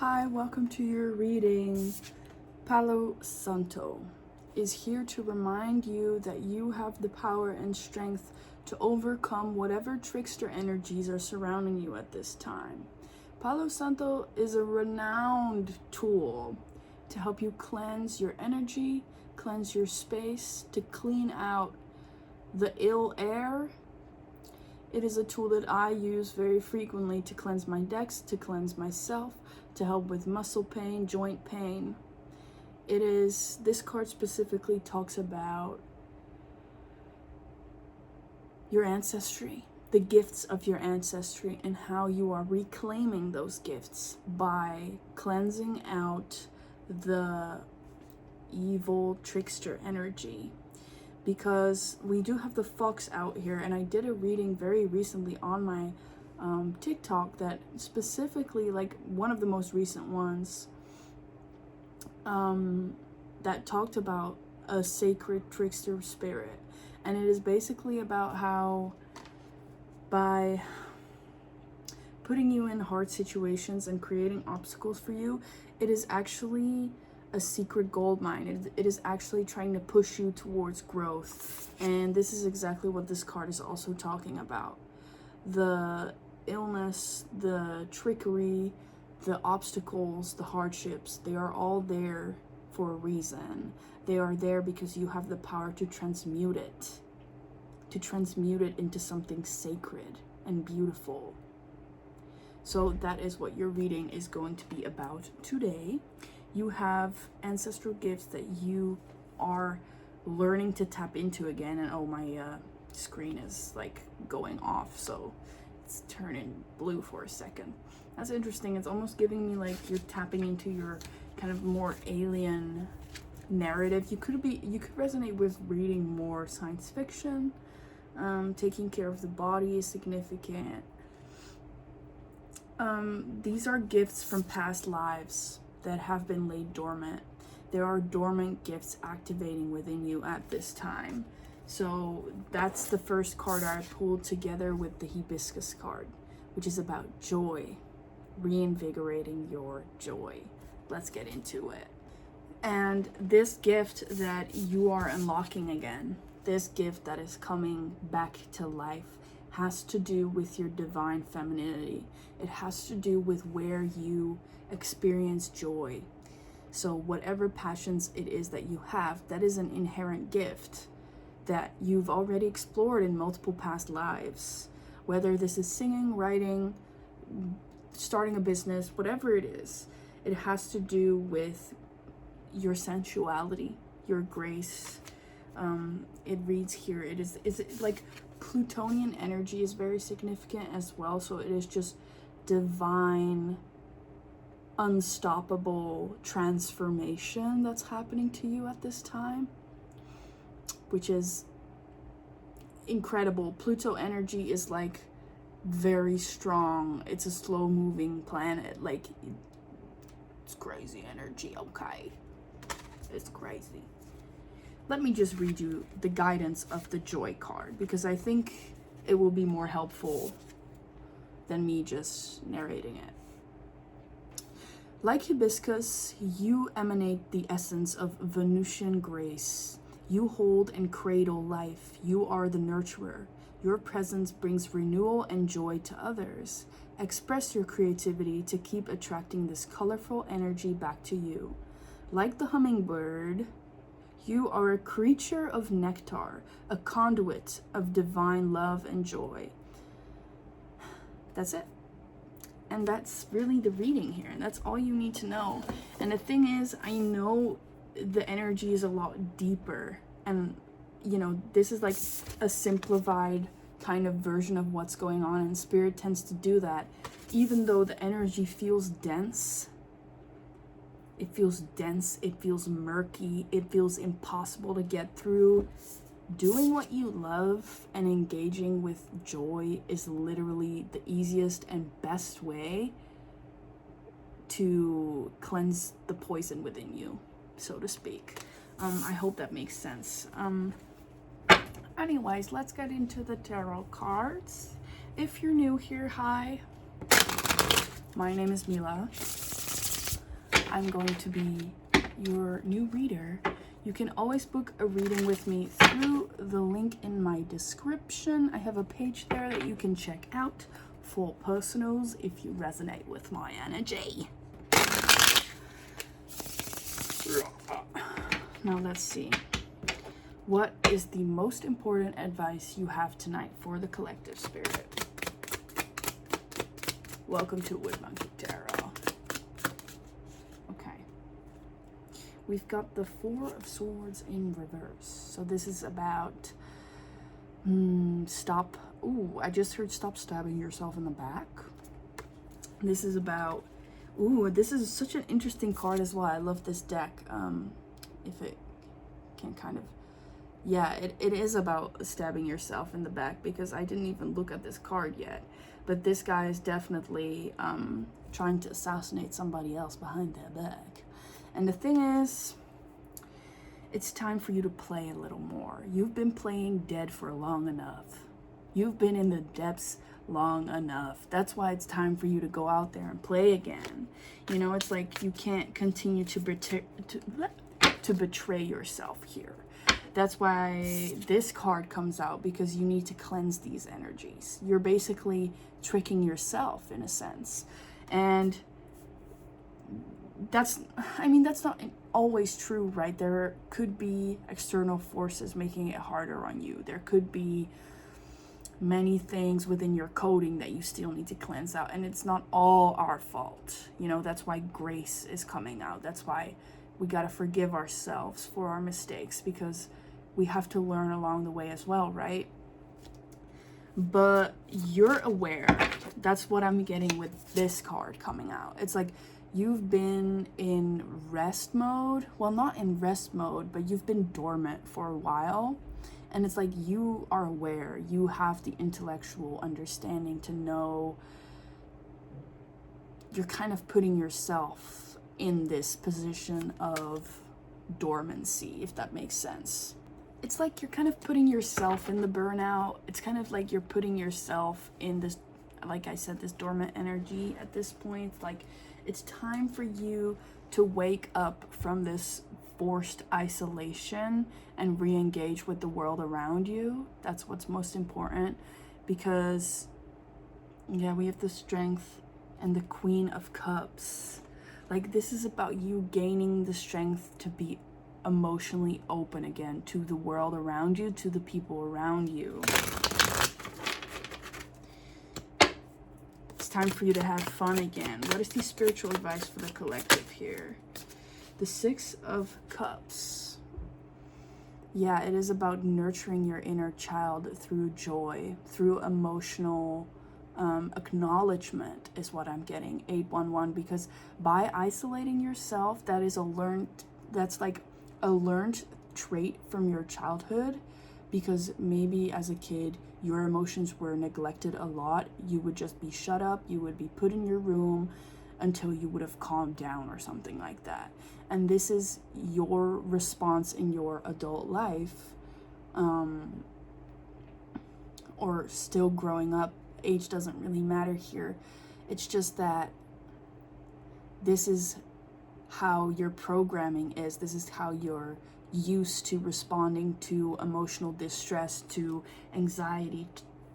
Hi, welcome to your reading. Palo Santo is here to remind you that you have the power and strength to overcome whatever trickster energies are surrounding you at this time. Palo Santo is a renowned tool to help you cleanse your energy, cleanse your space, to clean out the ill air. It is a tool that I use very frequently to cleanse my decks, to cleanse myself, to help with muscle pain, joint pain. This card specifically talks about your ancestry, the gifts of your ancestry, and how you are reclaiming those gifts by cleansing out the evil trickster energy. Because we do have the fox out here, and I did a reading very recently on my TikTok that specifically, like one of the most recent ones, that talked about a sacred trickster spirit. And it is basically about how by putting you in hard situations and creating obstacles for you, it is actually a secret gold mine. It is actually trying to push you towards growth. And this is exactly what this card is also talking about. The illness, the trickery, the obstacles, the hardships, they are all there for a reason. They are there because you have the power to transmute it into something sacred and beautiful. So that is what your reading is going to be about today. You have ancestral gifts that you are learning to tap into again. And oh, my screen is like going off, so it's turning blue for a second. That's interesting. It's almost giving me like you're tapping into your kind of more alien narrative. You could resonate with reading more science fiction. Taking care of the body is significant. These are gifts from past lives that have been laid dormant. There are dormant gifts activating within you at this time. So that's the first card I pulled together with the hibiscus card, which is about joy, reinvigorating your joy. Let's get into it. And this gift that you are unlocking again, this gift that is coming back to life, has to do with your divine femininity. It has to do with where you experience joy. So whatever passions it is that you have, that is an inherent gift that you've already explored in multiple past lives. Whether this is singing, writing, starting a business, whatever it is, it has to do with your sensuality, your grace. It reads here, is it like Plutonian energy is very significant as well. So it is just divine, unstoppable transformation that's happening to you at this time, which is incredible. Pluto energy is like very strong. It's a slow moving planet. Like, it's crazy energy. Okay, it's crazy. Let me just read you the guidance of the joy card, because I think it will be more helpful than me just narrating it. Like hibiscus, you emanate the essence of Venusian grace. You hold and cradle life. You are the nurturer. Your presence brings renewal and joy to others. Express your creativity to keep attracting this colorful energy back to you. Like the hummingbird, you are a creature of nectar, a conduit of divine love and joy. That's it. And that's really the reading here. And that's all you need to know. And the thing is, I know the energy is a lot deeper. And, you know, this is like a simplified kind of version of what's going on. And Spirit tends to do that. Even though the energy feels dense, it feels murky, it feels impossible to get through. Doing what you love and engaging with joy is literally the easiest and best way to cleanse the poison within you, so to speak. I hope that makes sense. Anyways, let's get into the tarot cards. If you're new here, hi. My name is Mila. I'm going to be your new reader. You can always book a reading with me through the link in my description. I have a page there that you can check out for personals if you resonate with my energy. Now let's see. What is the most important advice you have tonight for the collective spirit? Welcome to Wood Monkey Tarot. Okay. We've got the Four of Swords in reverse. So this is about stop. Ooh, I just heard stop stabbing yourself in the back. This is about, ooh, this is such an interesting card as well. I love this deck. If it can kind of, yeah, it is about stabbing yourself in the back, because I didn't even look at this card yet. But this guy is definitely trying to assassinate somebody else behind their back. And the thing is, it's time for you to play a little more. You've been playing dead for long enough. You've been in the depths long enough. That's why it's time for you to go out there and play again. You know, it's like you can't continue to betray yourself here. That's why this card comes out, because you need to cleanse these energies. You're basically tricking yourself in a sense. And that's not always true, right? There could be external forces making it harder on you. There could be many things within your coding that you still need to cleanse out, and it's not all our fault. You know, that's why grace is coming out. That's why we got to forgive ourselves for our mistakes, because we have to learn along the way as well, right? But you're aware. That's what I'm getting with this card coming out. It's like you've been in rest mode. Well, not in rest mode, but you've been dormant for a while. And it's like you are aware. You have the intellectual understanding to know you're kind of putting yourself in this position of dormancy, if that makes sense. It's like you're kind of putting yourself in the burnout. It's kind of like you're putting yourself in this, like I said, this dormant energy at this point. Like it's time for you to wake up from this forced isolation and re-engage with the world around you. That's what's most important, because yeah, we have the Strength and the Queen of Cups. Like this is about you gaining the strength to be emotionally open again to the world around you, to the people around you. It's time for you to have fun again. What is the spiritual advice for the collective here? The Six of Cups. Yeah, it is about nurturing your inner child through joy, through emotional acknowledgement is what I'm getting. 811, because by isolating yourself, that's like a learned trait from your childhood, because maybe as a kid your emotions were neglected a lot. You would just be shut up, you would be put in your room until you would have calmed down or something like that. And this is your response in your adult life, or still growing up. Age doesn't really matter here. It's just that this is how your programming is. This is how you're used to responding to emotional distress, to anxiety,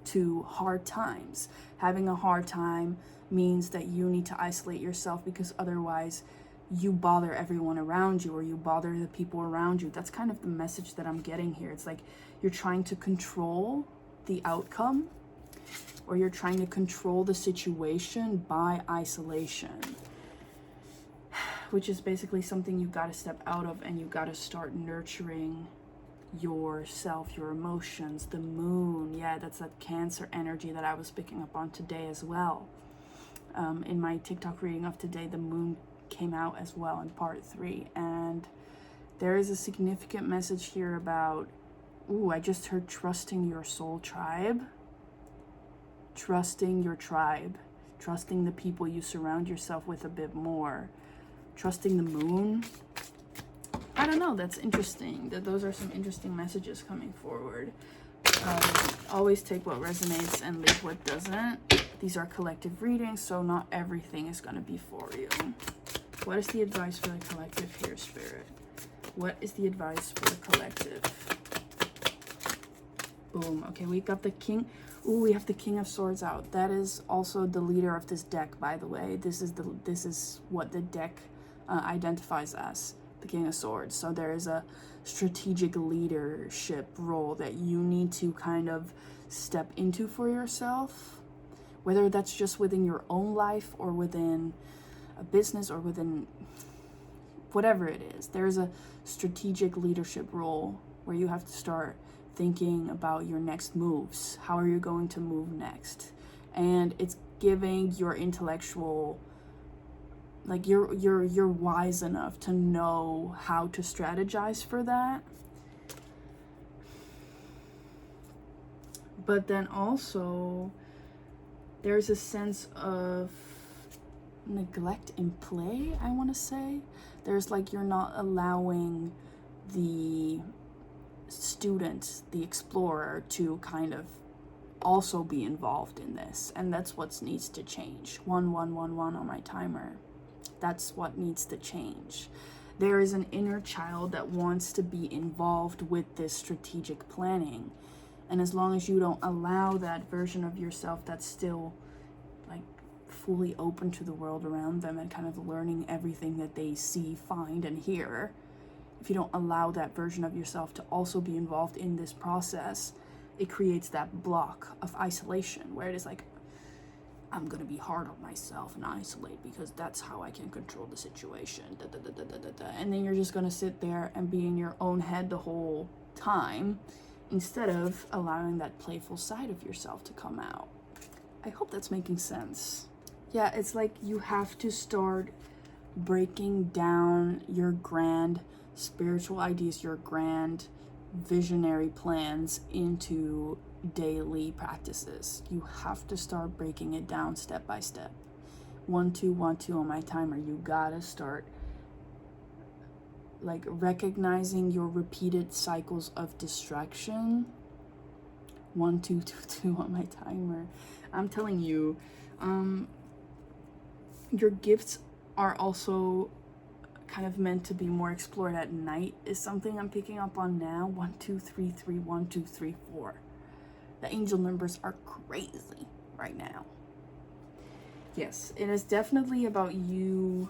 to hard times. Having a hard time means that you need to isolate yourself, because otherwise you bother everyone around you, or you bother the people around you. That's kind of the message that I'm getting here. It's like you're trying to control the outcome, or you're trying to control the situation by isolation, which is basically something you got to step out of, and you got to start nurturing yourself, your emotions. The moon, yeah, that's that Cancer energy that I was picking up on today as well. In my TikTok reading of today, the moon came out as well in part 3, and there is a significant message here about, ooh, I just heard trusting your soul tribe. Trusting your tribe, trusting the people you surround yourself with a bit more, trusting the moon. I don't know, that's interesting. Those are some interesting messages coming forward. Always take what resonates and leave what doesn't. These are collective readings, so not everything is going to be for you. What is the advice for the collective here, Spirit? What is the advice for the collective? Boom. Okay, we got the King. Ooh, we have the King of Swords out. That is also the leader of this deck, by the way. This is what the deck identifies as, the King of Swords. So there is a strategic leadership role that you need to kind of step into for yourself, whether that's just within your own life or within a business or within whatever it is. There's a strategic leadership role where you have to start thinking about your next moves. How are you going to move next? And it's giving your intellectual, like you're wise enough to know how to strategize for that. But then also there's a sense of neglect in play, I want to say. There's like, you're not allowing the student, the explorer, to kind of also be involved in this, and that's what needs to change. 1111 on my timer. That's what needs to change. There is an inner child that wants to be involved with this strategic planning, and as long as you don't allow that version of yourself that's still like fully open to the world around them and kind of learning everything that they see, find, and hear, if you don't allow that version of yourself to also be involved in this process, it creates that block of isolation where it is like, I'm gonna be hard on myself and isolate because that's how I can control the situation. And then you're just gonna sit there and be in your own head the whole time instead of allowing that playful side of yourself to come out. I hope that's making sense. Yeah, it's like you have to start breaking down your grand spiritual ideas, your grand visionary plans into daily practices. You have to start breaking it down step by step. 1 2 1 2 on my timer. You gotta start like recognizing your repeated cycles of distraction. 1 2 2 2 on my timer. I'm telling you, your gifts are also kind of meant to be more explored at night, is something I'm picking up on now. 1 2 3 3 1 2 3 4. The angel numbers are crazy right now. Yes, it is definitely about you.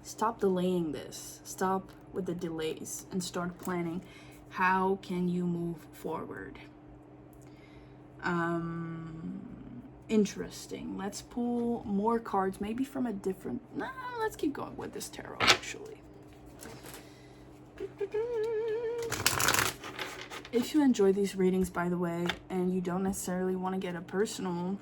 Stop delaying this. Stop with the delays and start planning. How can you move forward? Interesting. Let's pull more cards, maybe from a different... let's keep going with this tarot, actually. If you enjoy these readings, by the way, and you don't necessarily want to get a personal,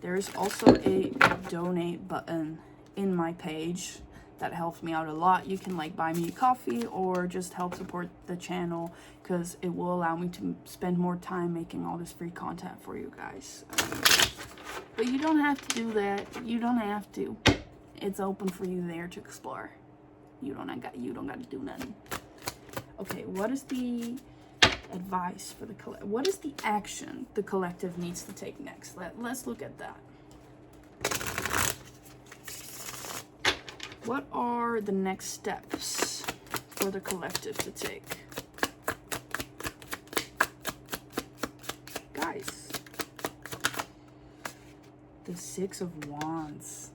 there is also a donate button in my page that helps me out a lot. You can like buy me a coffee or just help support the channel, because it will allow me to spend more time making all this free content for you guys. But you don't have to do that. You don't have to. It's open for you there to explore. You don't got to do nothing. Okay, what is the advice for the collective? What is the action the collective needs to take next? Let's look at that. What are the next steps for the collective to take? Guys, the 6 of Wands.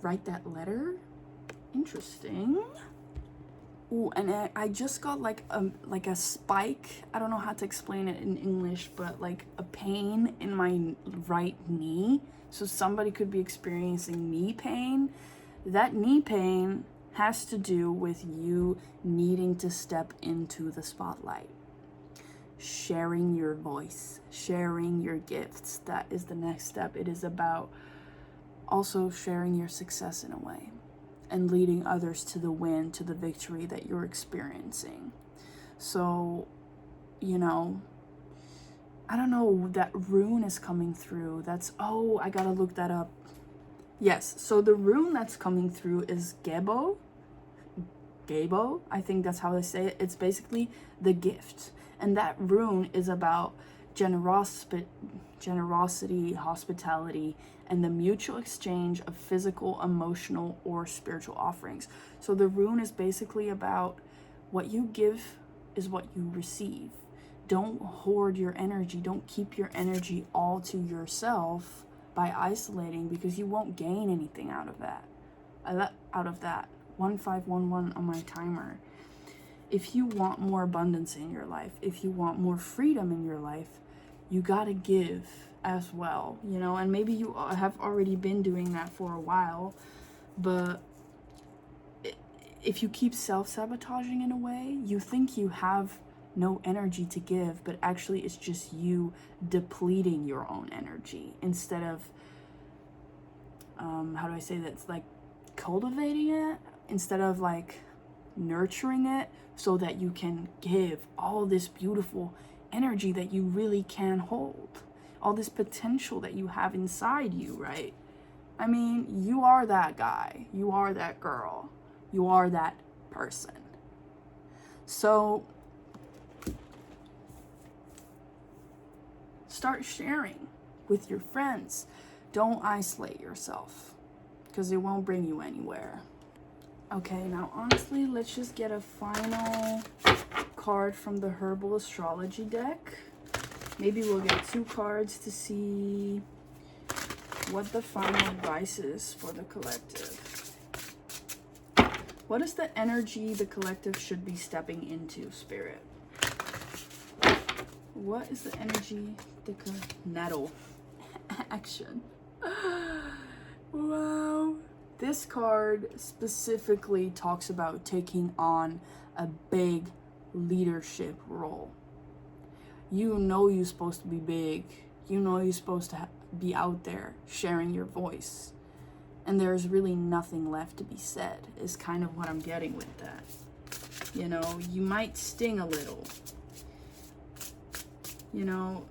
Write that letter. Interesting. Ooh, and I just got like a spike. I don't know how to explain it in English, but like a pain in my right knee. So somebody could be experiencing knee pain. That knee pain has to do with you needing to step into the spotlight. Sharing your voice, sharing your gifts. That is the next step. It is about also sharing your success in a way and leading others to the win, to the victory that you're experiencing. So, you know, I don't know, that rune is coming through. That's, oh, I gotta look that up. Yes, so the rune that's coming through is Gebo, I think that's how they say it. It's basically the gift. And that rune is about generosity, hospitality, and the mutual exchange of physical, emotional, or spiritual offerings. So the rune is basically about what you give is what you receive. Don't hoard your energy. Don't keep your energy all to yourself by isolating, because you won't gain anything out of that. 1511 on my timer. If you want more abundance in your life, if you want more freedom in your life, you gotta give as well, you know. And maybe you have already been doing that for a while, but if you keep self-sabotaging in a way, you think you have no energy to give, but actually it's just you depleting your own energy instead of how do I say that? It's like cultivating it, instead of like nurturing it, so that you can give all this beautiful energy that you really can hold, all this potential that you have inside you, right? I mean, you are that guy, you are that girl, you are that person. So start sharing with your friends. Don't isolate yourself, because it won't bring you anywhere. Okay, now honestly, let's just get a final card from the herbal astrology deck. Maybe we'll get 2 cards to see what the final advice is for the collective. What is the energy the collective should be stepping into, Spirit? What is the energy the nettle action? Wow. This card specifically talks about taking on a big leadership role. You know you're supposed to be big. You know you're supposed to be out there sharing your voice. And there's really nothing left to be said, is kind of what I'm getting with that. You know, you might sting a little. You know,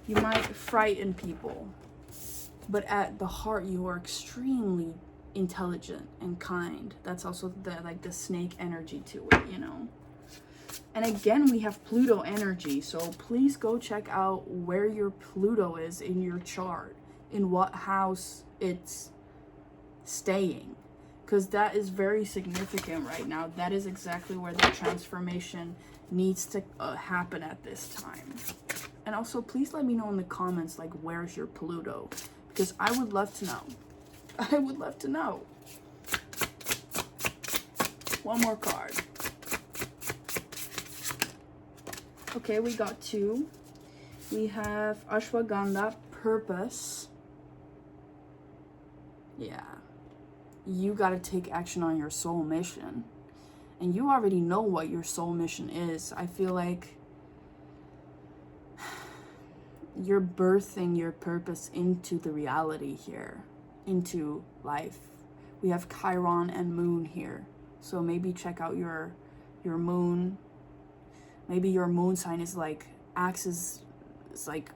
you might frighten people. But at the heart, you are extremely intelligent and kind. That's also the snake energy to it, you know. And again, we have Pluto energy. So please go check out where your Pluto is in your chart, in what house it's staying, because that is very significant right now. That is exactly where the transformation needs to happen at this time. And also, please let me know in the comments, like, where's your Pluto? Because I would love to know. I would love to know. One more card. Okay, we got 2. We have Ashwagandha, purpose. Yeah. You got to take action on your soul mission. And you already know what your soul mission is. I feel like you're birthing your purpose into the reality here, into life. We have Chiron and moon here. So maybe check out your moon. Maybe your moon sign is like, axis is like,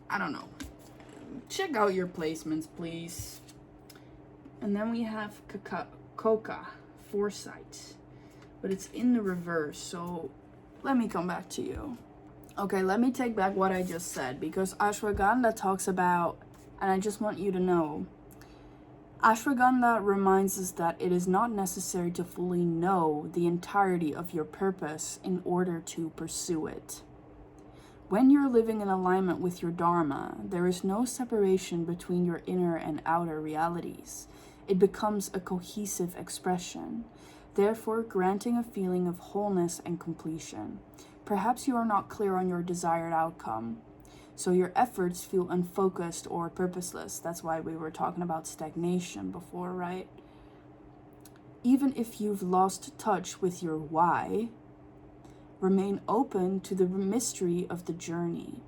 I don't know. Check out your placements, please. And then we have Coca, foresight. But it's in the reverse, so let me come back to you. Okay, let me take back what I just said, because Ashwagandha talks about, and I just want you to know, Ashwagandha reminds us that it is not necessary to fully know the entirety of your purpose in order to pursue it. When you're living in alignment with your Dharma, there is no separation between your inner and outer realities. It becomes a cohesive expression, therefore granting a feeling of wholeness and completion. Perhaps you are not clear on your desired outcome, so your efforts feel unfocused or purposeless. That's why we were talking about stagnation before, right? Even if you've lost touch with your why, remain open to the mystery of the journey.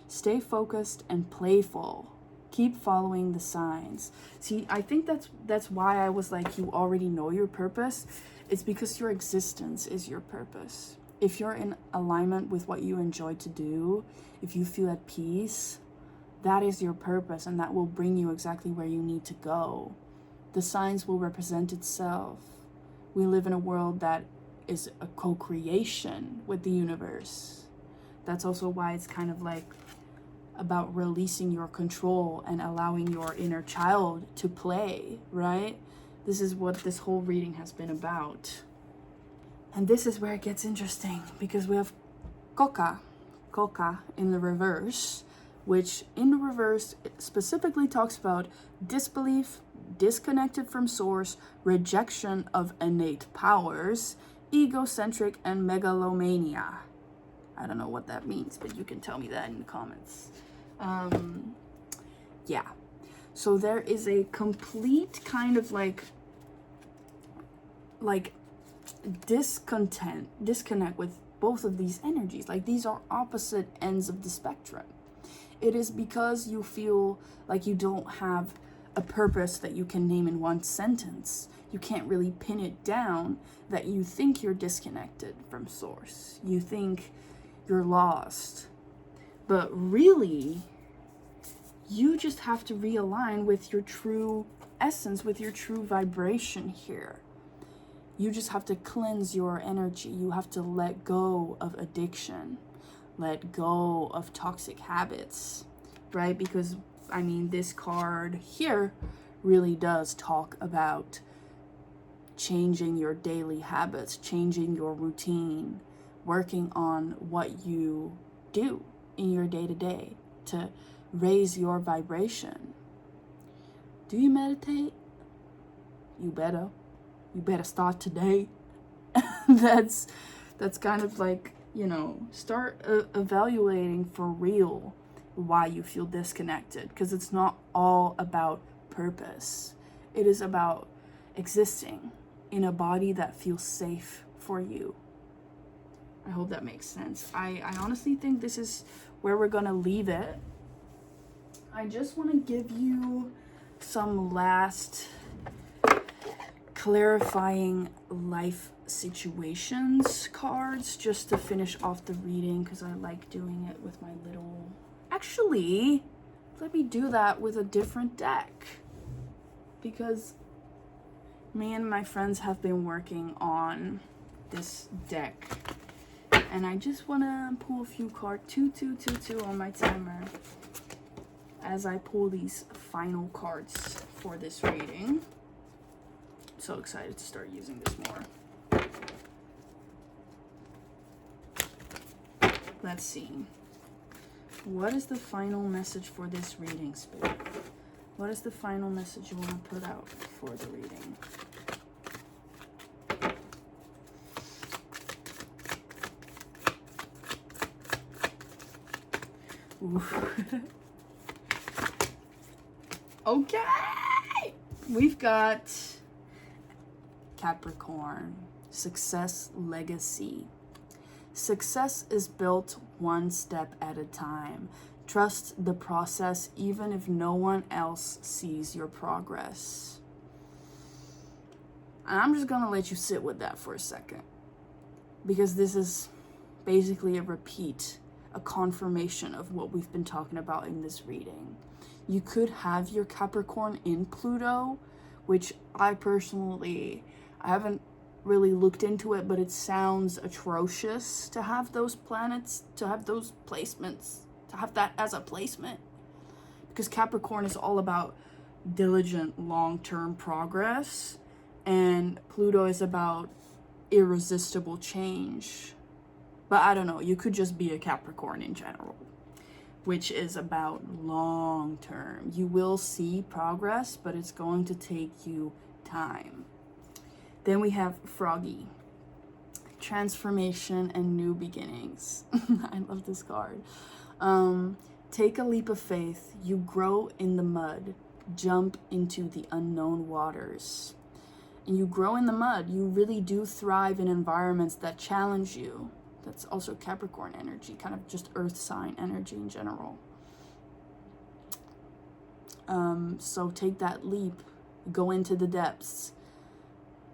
Stay focused and playful. Keep following the signs. See, I think that's why I was like, you already know your purpose. It's because your existence is your purpose. If you're in alignment with what you enjoy to do, if you feel at peace, that is your purpose, and that will bring you exactly where you need to go. The signs will represent itself. We live in a world that is a co-creation with the universe. That's also why it's kind of like about releasing your control and allowing your inner child to play, right? This is what this whole reading has been about. And this is where it gets interesting, because we have Coca in the reverse, which in the reverse specifically talks about disbelief, disconnected from source, rejection of innate powers, egocentric, and megalomania. I don't know what that means, but you can tell me that in the comments. Yeah. So there is a complete kind of like disconnect with both of these energies. Like, these are opposite ends of the spectrum. It is because you feel like you don't have a purpose that you can name in one sentence. You can't really pin it down, that you think you're disconnected from source. You think you're lost. But really, you just have to realign with your true essence, with your true vibration here. You just have to cleanse your energy. You have to let go of addiction, let go of toxic habits, right? Because, I mean, this card here really does talk about changing your daily habits, changing your routine, working on what you do in your day-to-day to raise your vibration. Do you meditate? You better start today. that's kind of like, you know, start evaluating for real why you feel disconnected, because it's not all about purpose. It is about existing in a body that feels safe for you. I hope that makes sense. I honestly think this is where we're gonna leave it. I just want to give you some last clarifying life situations cards just to finish off the reading, because I like doing it with my little... Actually, let me do that with a different deck, because me and my friends have been working on this deck, and I just want to pull a few cards, two on my timer, as I pull these final cards for this reading. So excited to start using this more. Let's see. What is the final message for this reading, Spirit? What is the final message you want to put out for the reading? Okay, we've got Capricorn, success legacy. Success is built one step at a time. Trust the process even if no one else sees your progress. And I'm just gonna let you sit with that for a second, because this is basically a repeat, a confirmation of what we've been talking about in this reading. You could have your Capricorn in Pluto, which I haven't really looked into it, but it sounds atrocious to have those planets, to have those placements, to have that as a placement. Because Capricorn is all about diligent long-term progress, and Pluto is about irresistible change. But I don't know, you could just be a Capricorn in general, which is about long term. You will see progress, but it's going to take you time. Then we have Froggy, transformation and new beginnings. I love this card. Take a leap of faith. You grow in the mud. Jump into the unknown waters. And you grow in the mud. You really do thrive in environments that challenge you. That's also Capricorn energy, kind of just earth sign energy in general. So take that leap. Go into the depths.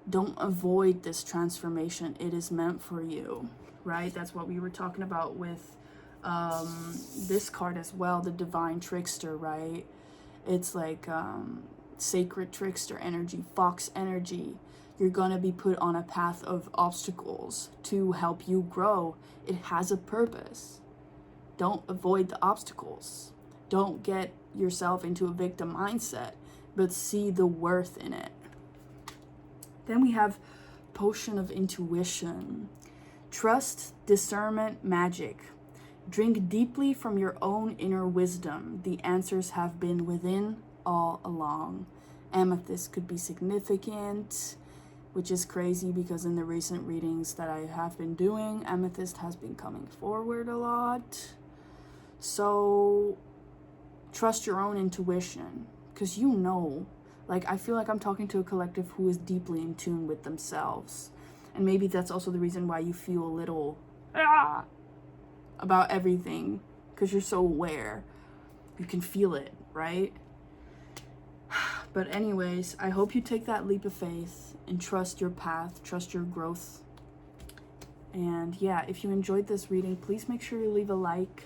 Don't avoid this transformation. It is meant for you, right? That's what we were talking about with this card as well, the divine trickster, right? It's like sacred trickster energy, fox energy. You're gonna be put on a path of obstacles to help you grow. It has a purpose. Don't avoid the obstacles. Don't get yourself into a victim mindset, but see the worth in it. Then we have potion of intuition. Trust, discernment, magic. Drink deeply from your own inner wisdom. The answers have been within all along. Amethyst could be significant, which is crazy because in the recent readings that I have been doing, amethyst has been coming forward a lot. So trust your own intuition, because you know, like, I feel like I'm talking to a collective who is deeply in tune with themselves. And maybe that's also the reason why you feel a little about everything, because you're so aware. You can feel it, right? But anyways, I hope you take that leap of faith and trust your path, trust your growth. And yeah, if you enjoyed this reading, please make sure you leave a like.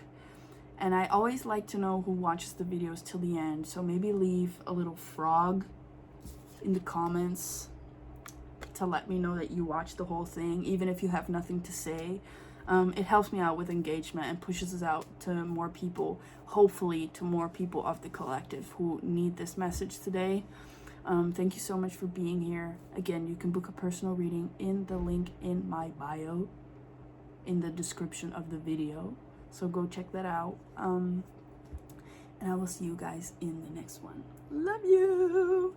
And I always like to know who watches the videos till the end, so maybe leave a little frog in the comments to let me know that you watched the whole thing, even if you have nothing to say. It helps me out with engagement and pushes us out to more people, hopefully to more people of the collective who need this message today. Thank you so much for being here. Again, you can book a personal reading in the link in my bio, in the description of the video. So go check that out. And I will see you guys in the next one. Love you.